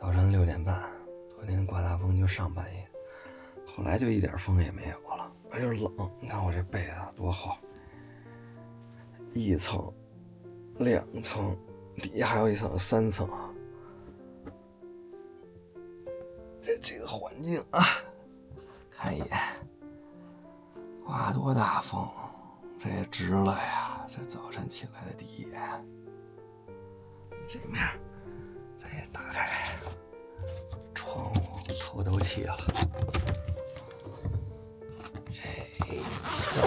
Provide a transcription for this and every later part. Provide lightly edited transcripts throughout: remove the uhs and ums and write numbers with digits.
早晨6点半，昨天刮大风就上半夜，后来就一点风也没有了。哎呦冷，你看我这被子多厚，1层、2层，底下还有1层、3层。这个环境啊，看一眼，刮多大风，这也值了呀！这早晨起来的第一眼，这面咱也打开窗户透透气了。哎，走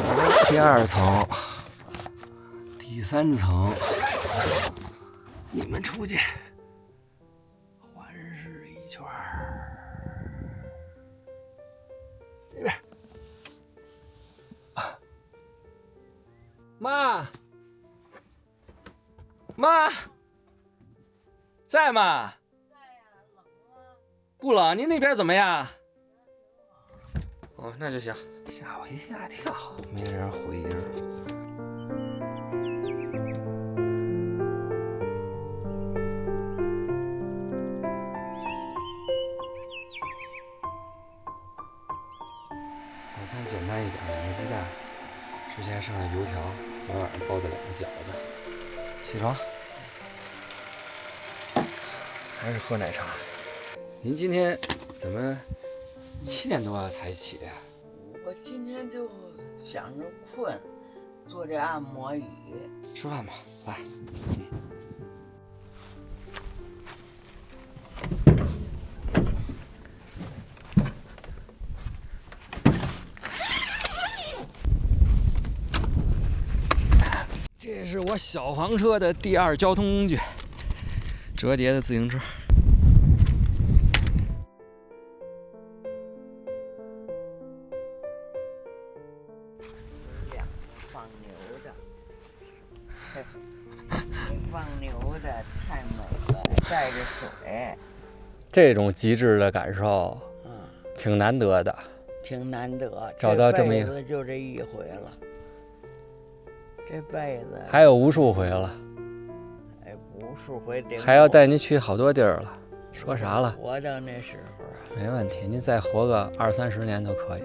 第2层、第3层，你们出去环视一圈。这边，妈，在吗？在呀，冷吗？不冷，您那边怎么样？哦，那就行。吓我一大跳，没人回应。早餐简单一点，2个鸡蛋，之前剩的油条，昨晚上包的2个饺子。起床，还是喝奶茶。您今天怎么7点多才起呀？我今天就想着困，做这按摩椅。吃饭吧，来。这是我小黄车的第2交通工具，折叠的自行车。放牛的，放牛的太美了，带着水，这种极致的感受，挺难得的，挺难得。找到这么一个，就这一回了。这辈子还有无数回了，哎，无数回得还要带您去好多地儿了。说啥了？活到那时候啊，没问题，您再活个20-30年都可以。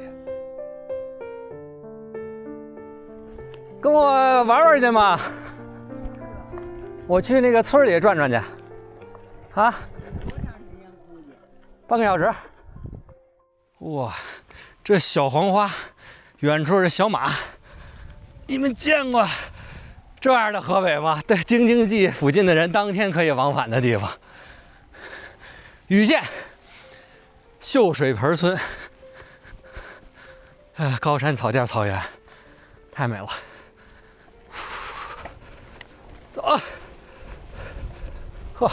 跟我玩玩去嘛，我去那个村里转转去。啊？多长时间估计？半个小时。哇，这小黄花，远处是小马。你们见过这样的河北吗？对，京津冀附近的人当天可以往返的地方。禹县秀水盆村，高山草甸草原，太美了。走，呵，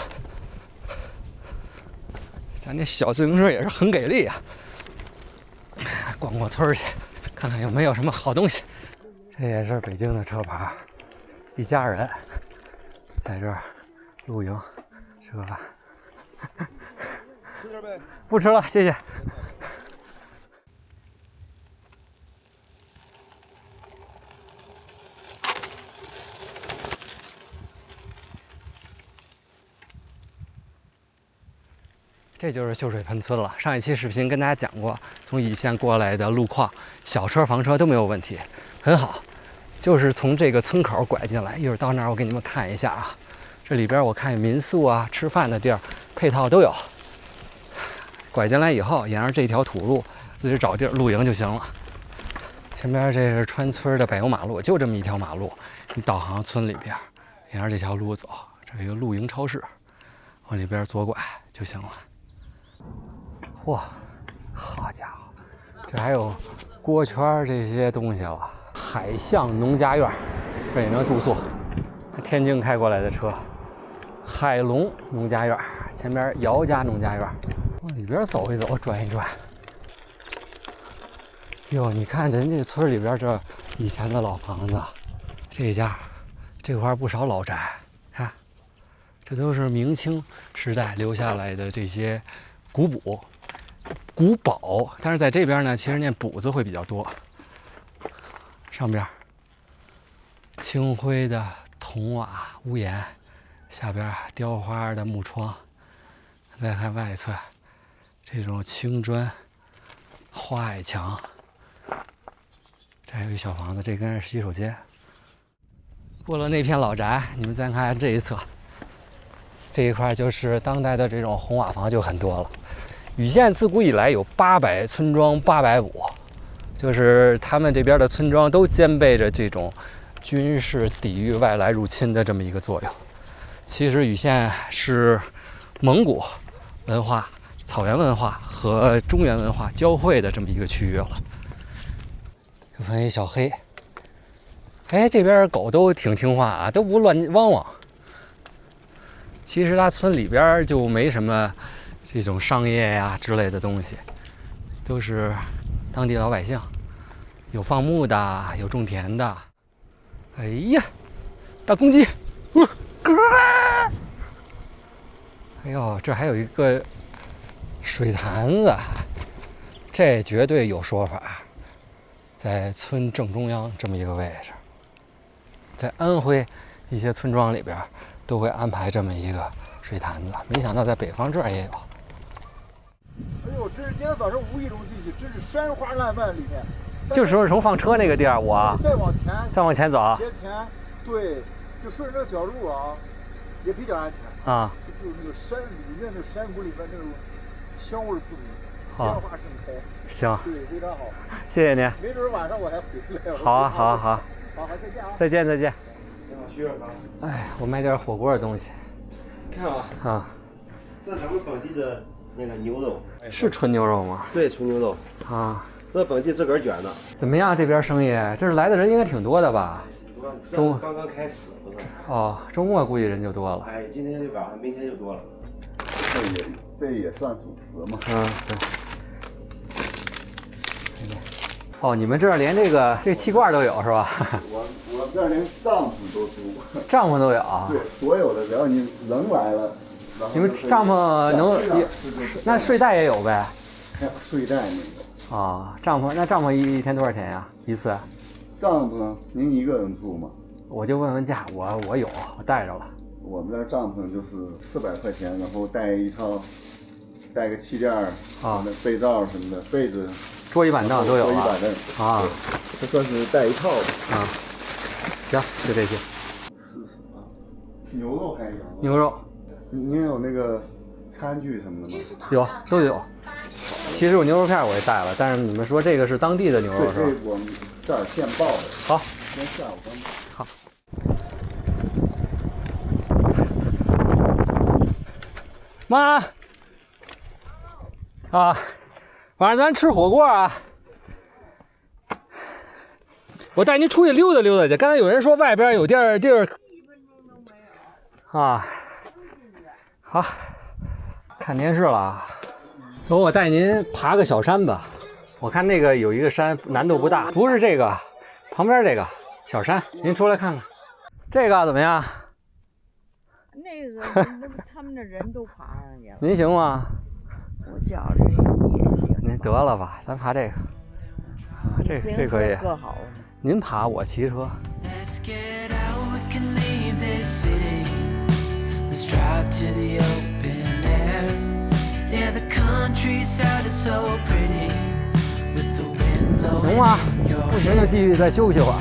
咱这小自行车也是很给力啊！逛逛村去，看看有没有什么好东西。这也是北京的车牌，一家人在这儿露营吃个饭。吃点呗。不吃了，谢谢。这就是秀水盆村了。上一期视频跟大家讲过，从禹县过来的路况，小车、房车都没有问题，很好。就是从这个村口拐进来，一会儿到那儿我给你们看一下啊。这里边我看有民宿啊、吃饭的地儿，配套都有。拐进来以后，沿着这条土路自己找地儿露营就行了。前边这是穿村的柏油马路，就这么一条马路，你导航村里边，沿着这条路走，这有一个露营超市，往里边左拐就行了。嚯，好家伙，这还有锅圈这些东西了。海象农家院，这也能住宿。天津开过来的车，海龙农家院，前边姚家农家院，往里边走一走，转一转。哟，你看人家村里边这以前的老房子，这家这块不少老宅，看，这都是明清时代留下来的这些古堡。古堡，但是在这边呢，其实念补字会比较多。上边青灰的铜瓦屋檐，下边雕花的木窗，再看外侧，这种青砖花矮墙，这还有一小房子，这应该是洗手间。过了那片老宅，你们再看这一侧，这一块就是当代的这种红瓦房就很多了。禹县自古以来有800村庄，850，就是他们这边的村庄都兼备着这种军事抵御外来入侵的这么一个作用。其实禹县是蒙古文化、草原文化和中原文化交汇的这么一个区域了。又分一小黑，哎，这边狗都挺听话啊，都不乱汪汪。其实它村里边就没什么这种商业呀之类的东西，都是当地老百姓，有放牧的，有种田的。哎呀，大公鸡，哥！哎呦，这还有一个水潭子，这绝对有说法。在村正中央这么一个位置，在安徽一些村庄里边都会安排这么一个水潭子，没想到在北方这儿也有。哎呦，这是今天早上无意中进去，真是山花烂漫里面。就是从放车那个地儿，我再往前走，斜前，对，就顺着这个小路啊，也比较安全啊。就是那个山里面的山谷里面那种香味扑鼻，鲜花盛开。行，对，非常好，谢谢您。没准晚上我还回来。好啊，好啊，好。好，再见啊！再见，再见。需要啥？哎，我买点火锅的东西。看啊，啊，这是咱们本地的那个牛肉，是纯牛肉吗？对，纯牛肉啊，这本地自个儿卷的。怎么样？这边生意？这是来的人应该挺多的吧？中刚刚开始，不是？哦，周末估计人就多了。哎，今天就晚上，明天就多了。这也算主食嘛？嗯，对。哦，你们这儿连这个气罐都有是吧？我这儿连帐篷都租，帐篷都有啊。对，所有的，只要你人来了，你们帐篷能那睡袋也有呗？睡袋那个啊，帐篷一天多少钱呀？一次？帐篷您一个人住吗？我就问问价，我有，我带着了。我们这儿帐篷就是400块钱，然后带个气垫儿啊，被罩什么的，被子。桌椅板凳都有桌椅板凳啊，这算是带一套的啊。行，就这些。试试啊，牛肉还有牛肉。您有那个餐具什么的吗？有，都有。其实我牛肉片我也带了，但是你们说这个是当地的牛肉是吧？对，我们这儿现爆的。好，今天下午刚。好。妈。啊。晚上咱吃火锅啊！我带您出去溜达溜达去。刚才有人说外边有地儿啊，好，看电视了。走，我带您爬个小山吧。我看那个有一个山难度不大，不是这个，旁边这个小山，您出来看看。这个怎么样？那个他们的人都爬上去了。您行吗？我觉着也行。您得了吧，咱爬这个。啊，这可以。可好了。您爬，我骑车。行吗？不行就继续再休息会儿。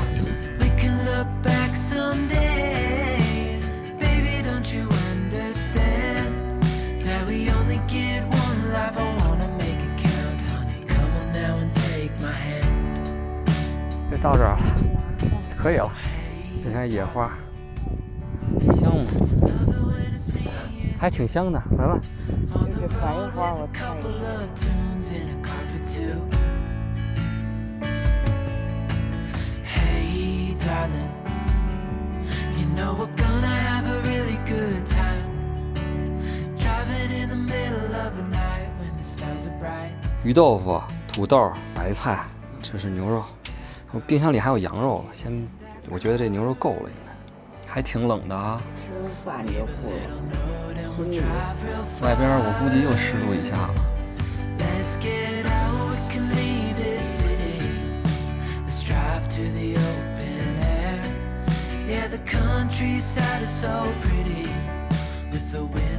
这到这儿了，可以了。你看野花，香吗？还挺香的，来吧。这是白花，我看一下。Hey darling, you know we're gonna have a really good time. Driving in the middle of the night when the stars are bright. 鱼豆腐、土豆、白菜，这是牛肉。我冰箱里还有羊肉，我觉得这牛肉够了，应该。还挺冷的啊。吃饭就不冷，外边我估计又10度以下了。Let's get out, we can leave this city. Let's drive to the open air. Yeah, the countryside is so pretty with the wind.